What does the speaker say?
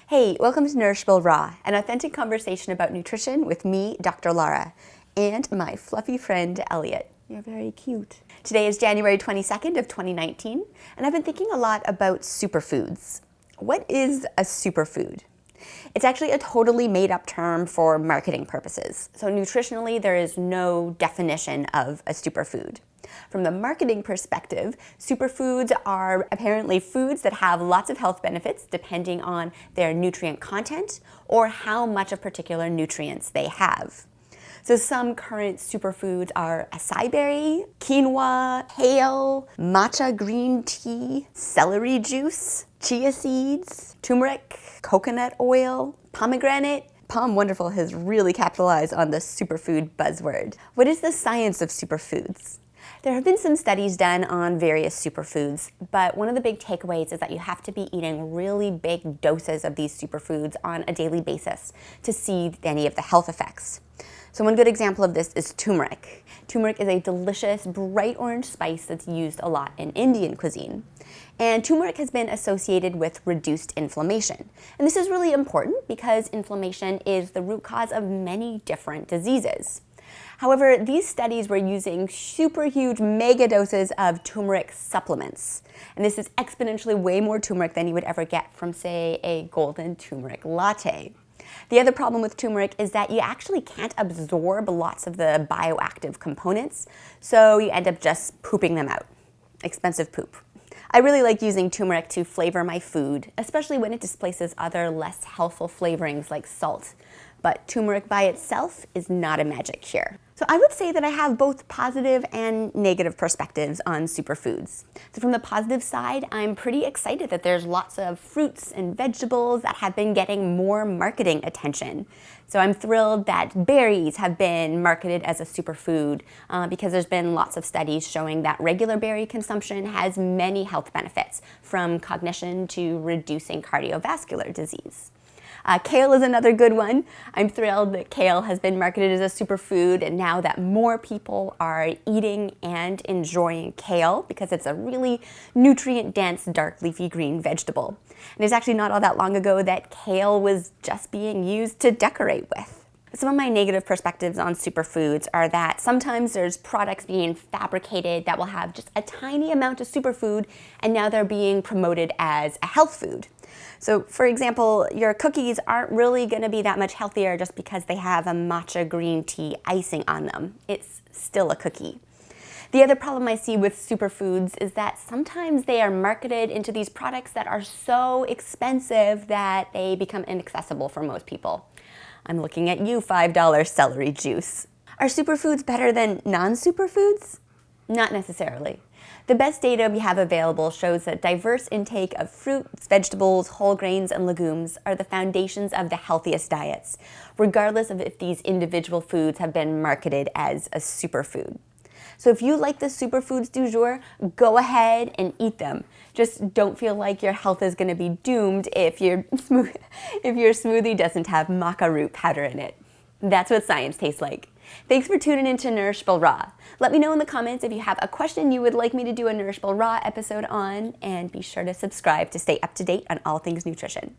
Hey, welcome to Nourishable Raw, an authentic conversation about nutrition with me, Dr. Lara, and my fluffy friend, Elliot. You're very cute. Today is January 22nd of 2019, and I've been thinking a lot about superfoods. What is a superfood? It's actually a totally made-up term for marketing purposes. So nutritionally, there is no definition of a superfood. From the marketing perspective, superfoods are apparently foods that have lots of health benefits depending on their nutrient content or how much of particular nutrients they have. So some current superfoods are acai berry, quinoa, kale, matcha green tea, celery juice, chia seeds, turmeric, coconut oil, pomegranate. Palm Wonderful has really capitalized on the superfood buzzword. What is the science of superfoods? There have been some studies done on various superfoods, but one of the big takeaways is that you have to be eating really big doses of these superfoods on a daily basis to see any of the health effects. So one good example of this is turmeric. Turmeric is a delicious bright orange spice that's used a lot in Indian cuisine. And turmeric has been associated with reduced inflammation. And this is really important because inflammation is the root cause of many different diseases. However, these studies were using super huge mega doses of turmeric supplements. And this is exponentially way more turmeric than you would ever get from, say, a golden turmeric latte. The other problem with turmeric is that you actually can't absorb lots of the bioactive components, so you end up just pooping them out. Expensive poop. I really like using turmeric to flavor my food, especially when it displaces other less healthful flavorings like salt. But turmeric by itself is not a magic cure. So I would say that I have both positive and negative perspectives on superfoods. So from the positive side, I'm pretty excited that there's lots of fruits and vegetables that have been getting more marketing attention. So I'm thrilled that berries have been marketed as a superfood because there's been lots of studies showing that regular berry consumption has many health benefits, from cognition to reducing cardiovascular disease. Kale is another good one. I'm thrilled that kale has been marketed as a superfood, and now that more people are eating and enjoying kale because it's a really nutrient-dense, dark leafy green vegetable. And it's actually not all that long ago that kale was just being used to decorate with. Some of my negative perspectives on superfoods are that sometimes there's products being fabricated that will have just a tiny amount of superfood, and now they're being promoted as a health food. So for example, your cookies aren't really going to be that much healthier just because they have a matcha green tea icing on them. It's still a cookie. The other problem I see with superfoods is that sometimes they are marketed into these products that are so expensive that they become inaccessible for most people. I'm looking at you, $5 celery juice. Are superfoods better than non-superfoods? Not necessarily. The best data we have available shows that diverse intake of fruits, vegetables, whole grains, and legumes are the foundations of the healthiest diets, regardless of if these individual foods have been marketed as a superfood. So if you like the superfoods du jour, go ahead and eat them. Just don't feel like your health is going to be doomed if your smoothie doesn't have maca root powder in it. That's what science tastes like. Thanks for tuning in to Nourishable Raw. Let me know in the comments if you have a question you would like me to do a Nourishable Raw episode on, and be sure to subscribe to stay up to date on all things nutrition.